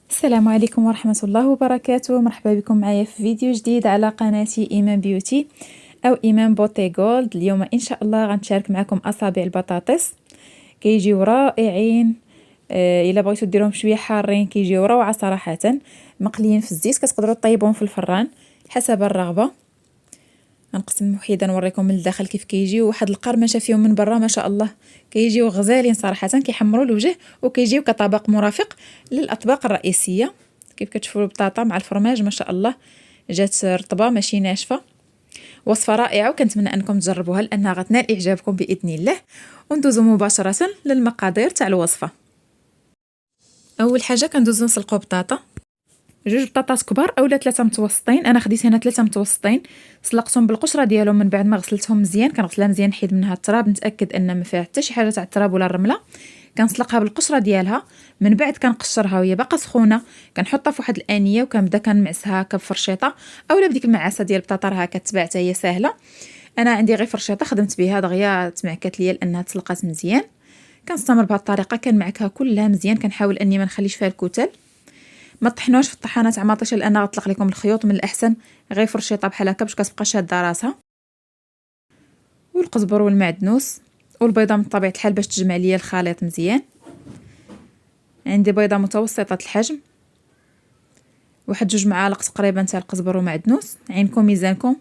السلام عليكم ورحمة الله وبركاته. مرحبا بكم معايا في فيديو جديد على قناتي إيمان بيوتي أو إيمان بوتي جولد. اليوم إن شاء الله غنشارك معكم أصابع البطاطس، كيجيو رائعين. إلا بغيتو ديروهم شوية حارين كيجيو روعة صراحة. مقليين في الزيت، كتقدروا طيبوهم في الفران حسب الرغبة. غنقسم وحيدا نوريكم من الداخل كيف كيجيو، واحد القرمشه فيهم من برا ما شاء الله، كيجيو غزالين صراحه، كيحمروا الوجه وكيجيو كطبق مرافق للاطباق الرئيسيه. كيف كتشوفوا البطاطا مع الفرماج ما شاء الله جات رطبه ماشي ناشفه. وصفه رائعه وكنتمنى انكم تجربوها لانها غتنال اعجابكم باذن الله. وندوزو مباشره للمقادير تاع الوصفه. اول حاجه كندوزو نسلقوا بطاطا، جوج بطاطات كبار اولا 3 متوسطين. انا خديت هنا 3 متوسطين، سلقتهم بالقشره ديالهم من بعد ما غسلتهم مزيان. كنغسلها مزيان نحيد منها التراب، نتاكد ان ما فيها حتى شي حاجه تاع التراب ولا الرمله. كنسلقها بالقشره ديالها، من بعد كنقشرها وهي باقا سخونه، كنحطها في واحد الانيه وكنبدا كنمعسها هكا بفرشيطه اولا بديك المعاسه ديال البطاطا راها كتباع حتى هي ساهله. انا عندي غير فرشيطه خدمت بها دغيا تمعكات ليا لانها تسلقات مزيان. كنستمر بهذه الطريقه، كنمعكها كلها مزيان، كنحاول اني ما نخليش فيها الكتل. ما طحنوش في الطحانه تاع مطيشه لانها غتطلق لكم الخيوط. من الاحسن غير فرشيطه بحال هكا باش كتبقى شاده راسها. والقزبر والمعدنوس والبيضه من طبيعه الحال باش تجمع ليا الخليط مزيان. عندي بيضه متوسطه الحجم، واحد 2 معالق تقريبا تاع القزبر ومعدنوس، عينكم ميزانكم.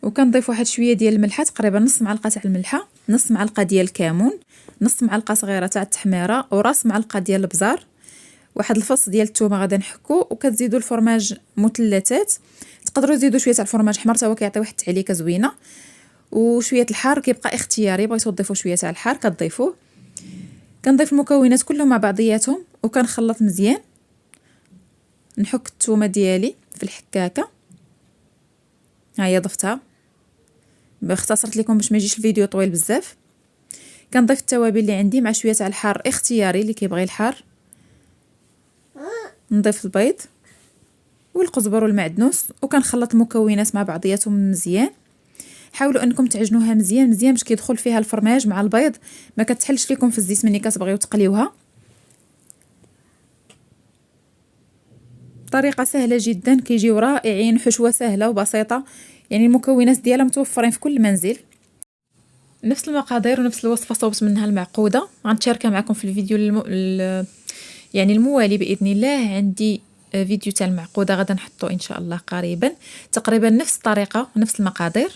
وكنضيف واحد شويه ديال الملحه، تقريبا نص معلقه تاع الملحه، نص معلقه ديال الكمون، نص معلقه صغيره تاع التحميره، وراس معلقه ديال البزار، واحد الفص ديال الثومه غادي نحكو. وكتزيدوا الفرماج مثلثات، تقدروا تزيدوا شويه تاع الفرماج حمر حتى هو كيعطي واحد التعليكه زوينه. وشويه الحار كيبقى اختياري، بغيتو تضيفوا شويه تاع الحار كتضيفوه. كنضيف المكونات كلهم مع بعضياتهم وكنخلط مزيان. نحك الثومه ديالي في الحكاكه، ها هي ضفتها، اختصرت لكم باش ما يجيش الفيديو طويل بزاف. كنضيف التوابل اللي عندي مع شويه تاع الحار اختياري اللي كيبغي الحار. نضيف البيض والقزبر والمعدنوس وكنخلط المكونات مع بعضياتهم مزيان. حاولوا انكم تعجنوها مزيان مزيان باش كيدخل فيها الفرماج مع البيض، ما كتحلش لكم في الزيت ملي كتبغيو تقليوها. طريقه سهله جدا، كيجيو رائعين، حشوه سهله وبسيطه، يعني المكونات ديالها متوفرين في كل منزل. نفس المقادير ونفس الوصفه صوبت منها المعقوده غنشاركها معكم في الفيديو يعني الموالي باذن الله. عندي فيديو تاع المعقوده غادا نحطو ان شاء الله قريبا، تقريبا نفس الطريقه ونفس المقادير.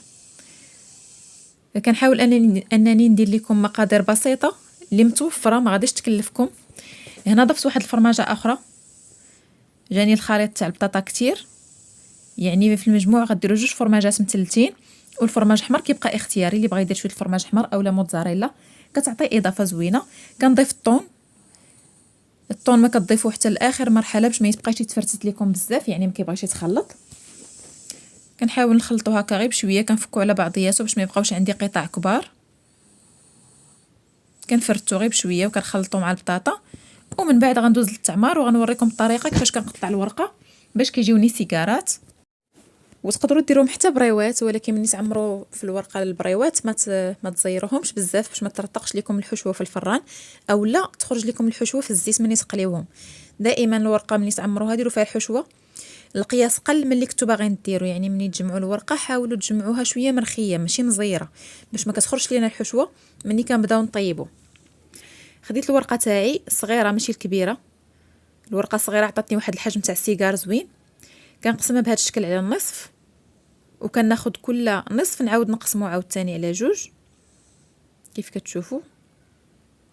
كنحاول انني ندير لكم مقادير بسيطه اللي متوفره، ما غاديش تكلفكم. هنا ضفت واحد الفرماجه اخرى، جاني الخليط تاع البطاطا كتير، يعني في المجموع غديروا 2 فرماجات مثلثين. والفرماج احمر كيبقى اختياري، اللي بغى يدير شويه الفرماج احمر اولا موتزاريلا كتعطي اضافه زوينه. كنضيف الطون ما كتضيفوه حتى لاخر مرحله باش ما يبقاش يتفرتت لكم بزاف، يعني ما كيبغيش يتخلط. كنحاول نخلطو هكا غير بشويه، كنفكو على بعضياتو باش ما يبقاوش عندي قطع كبار. كنفرتو غير بشويه وكنخلطو مع البطاطا. ومن بعد غندوز للتعمار وغنوريكم الطريقه كيفاش كنقطع الورقه باش كيجيوني سيجارات. وتقدروا ديروهم حتى بريوات، ولكن ملي تعمروا في الورقه البريوات ما تزيروهمش بزاف باش ما ترطقش لكم الحشوه في الفران، او لا تخرج لكم الحشوه في الزيت ملي تقليوهم. دائما الورقه ملي تعمروها ديروا فيها الحشوه القياس قل من اللي كنتو باغيين ديروا، يعني ملي تجمعوا الورقه حاولوا تجمعوها شويه مرخيه ماشي مزيره باش ما كتخرجش لينا الحشوه ملي كنبداو نطيبوا. خديت الورقه تاعي الصغيره ماشي الكبيره، الورقه الصغيره عطاتني واحد الحجم تاع السيجار زوين. كنقسمها بهذا الشكل على النصف، وكناخذ كل نصف نعاود نقسمو عاوتاني على 2 كيف كتشوفوا.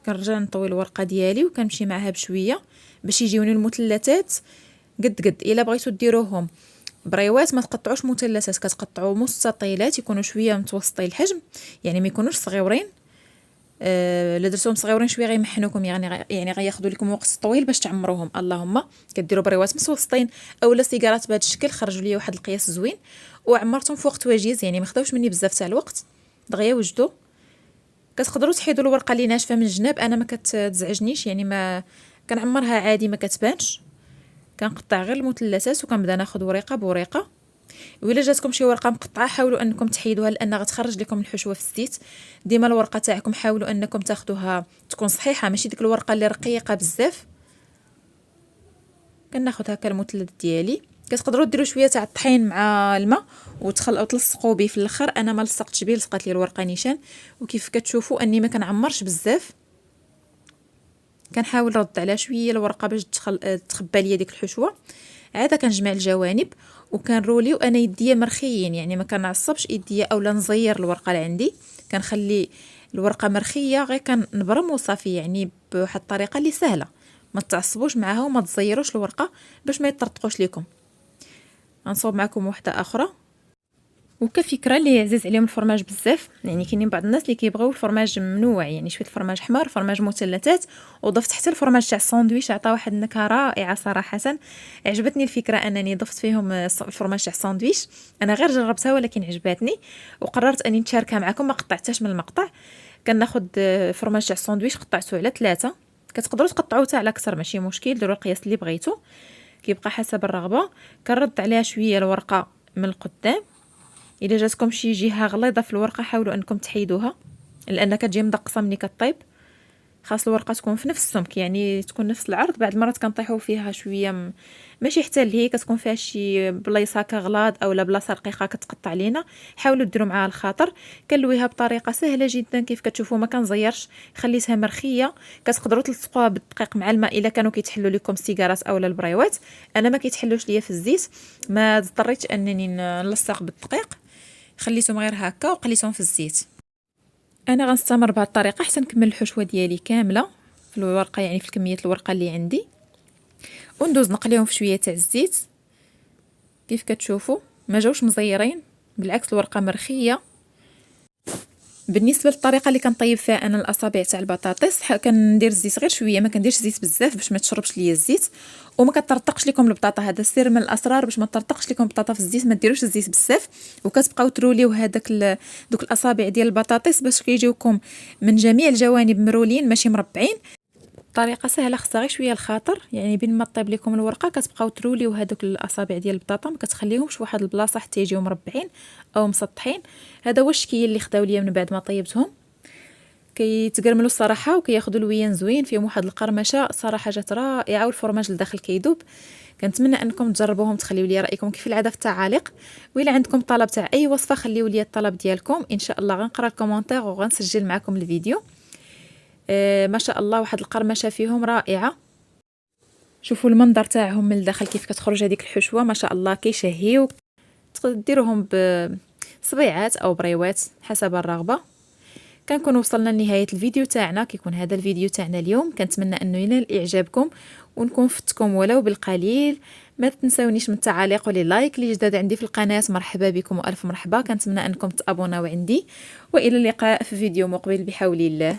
كنرجع نطوي الورقه ديالي وكنمشي معها بشويه باش يجيوني المثلثات قد الا بغيتو ديروهم بريوات ما تقطعوش مثلثات، كتقطعوا مستطيلات يكونوا شويه متوسطي الحجم، يعني ما يكونوش صغيورين. الا درتوهم صغيورين شويه غيمحنوكم، يعني غياخذوا لكم وقت طويل باش تعمروهم. اللهم كديروا بريوات متوسطين اولا سيجارات بهذا الشكل، خرجوا لي واحد القياس زوين وعمرتهم في وقت وجيز، يعني ما خداوش مني بزاف تاع الوقت دغيا وجدوا. كتقدروا تحيدوا الورقه اللي ناشفه من الجناب، انا ما كتزعجنيش، يعني ما كنعمرها عادي ما كتبانش. كنقطع غير المثلثات وكنبدا ناخذ ورقه بورقه. وإلا جاتكم شي ورقه مقطعه حاولوا انكم تحيدوها لان غتخرج لكم الحشوه في الزيت. ديما الورقه تاعكم حاولوا انكم تاخذوها تكون صحيحه، ماشي ديك الورقه اللي رقيقه بزاف. كناخذ هكا المثلث ديالي. كتقدروا ديروا شويه تاع الطحين مع الماء وتلصقوا به في الاخر. انا ما لصقتش به، لصقت لي الورقه نيشان. وكيف كتشوفوا اني ما كنعمرش بزاف، كنحاول نرد على شويه الورقه باش تخبى ليا ديك الحشوه. عاد كنجمع الجوانب وكنرولي، وانا يديا مرخيين، يعني ما كنعصبش يديا اولا نزير الورقه اللي عندي. كنخلي الورقه مرخيه، غير كنبرم وصافي، يعني بواحد الطريقه اللي سهله. ما تعصبوش معاها وما تزيروش الورقه باش ما يطرطقوش لكم. غنصوب معكم وحده اخرى. وكفكره اللي عزيز عليهم الفرماج بزاف، يعني كاينين بعض الناس اللي كيبغيو الفرماج منوع، يعني شويه الفرماج حمر، فرماج مثلثات، وضفت حتى الفرماج تاع الساندويتش، عطى واحد النكهه رائعه صراحه. عجبتني الفكره انني ضفت فيهم الفرماج تاع الساندويتش. انا غير جربتها ولكن عجبتني، وقررت اني نشاركها معكم. ما قطعتهاش من المقطع. كناخذ فرماج تاع الساندويتش قطعته على 3. كتقدروا تقطعوه حتى على اكثر، ماشي مشكل، ديروا القياس اللي بغيتو، كيبقى حسب الرغبه. كنرد عليها شويه الورقه من القدام. الا جاتكم شي جهه غليظه في الورقه حاولوا انكم تحيدوها، لان كتجي مدقصه ملي كطيب. خاص الورقه تكون في نفس السمك، يعني تكون نفس العرض. بعض المرات كنطيحوا فيها شويه ماشي حتى هي، كتكون فيها شي بلايصه كغلاض اولا بلاصه رقيقه كتقطع لينا. حاولوا ديروا معها الخاطر. كنلويها بطريقه سهله جدا كيف كتشوفوا، ما كنزيرش، خليتها مرخيه. كتقدروا تلصقوها بالدقيق مع الماء الا كانوا كيتحلوا لكم السيجارات اولا البريوات. انا ما كيتحلوش ليا في الزيت، ما اضطريتش انني نلصق بالدقيق، خليتهم غير هكا وقليتهم في الزيت. انا غنستمر بهذه الطريقه حتى نكمل الحشوه ديالي كامله في الورقه، يعني في كميه الورقه اللي عندي، وندوز نقليهم في شويه تاع الزيت. كيف كتشوفوا ما جاوش مزيرين، بالعكس الورقه مرخيه. بالنسبه للطريقه اللي كنطيب فيها انا الاصابع تاع البطاطس، كندير الزيت غير شويه، ما كنديرش زيت بزاف باش ما تشربش ليا الزيت وما كترطقش لكم البطاطا. هذا السر من الاسرار باش ما ترطقش لكم البطاطا في الزيت، ما ديروش الزيت بزاف. وكتبقاو تروليو هذاك دوك الاصابع ديال البطاطس باش كيجيوكم من جميع الجوانب مرولين ماشي مربعين. طريقه سهله، خصها غير شويه الخاطر. يعني بين ما طيب لكم الورقه كتبقاو تروليو هذوك الاصابع ديال البطاطا، ما كتخليهمش واحد البلاصه حتى يجيو مربعين او مسطحين. هذا هو الشكل اللي خداو ليا من بعد ما طيبتهم. كيتقرملوا الصراحه وكياخذوا لويان زوين، فيهم واحد القرمشه صراحه جات رائعه، والفرماج لداخل كيذوب. كنتمنى انكم تجربوهم، تخليوا لي رايكم كيف العاده في التعاليق. وإلا عندكم طلب تاع اي وصفه خليوا لي الطلب ديالكم، ان شاء الله غنقرا الكومونتير وغنسجل معكم الفيديو. ما شاء الله واحد القرمشه فيهم رائعه. شوفوا المنظر تاعهم من الداخل كيف كتخرج هذيك الحشوه، ما شاء الله كيشهيو. تقدروا ديروهم بصبيعات او بريوات حسب الرغبه. كنكون وصلنا لنهايه الفيديو تاعنا. كيكون هذا الفيديو تاعنا اليوم، كنتمنى انه ينال اعجابكم ونكون فتكم ولو بالقليل. ما تنسونيش من التعاليق لايك. اللي جداد عندي في القناه مرحبا بكم والف مرحبا. كنتمنى انكم تابوناو عندي، والى اللقاء في فيديو مقبل بحول الله.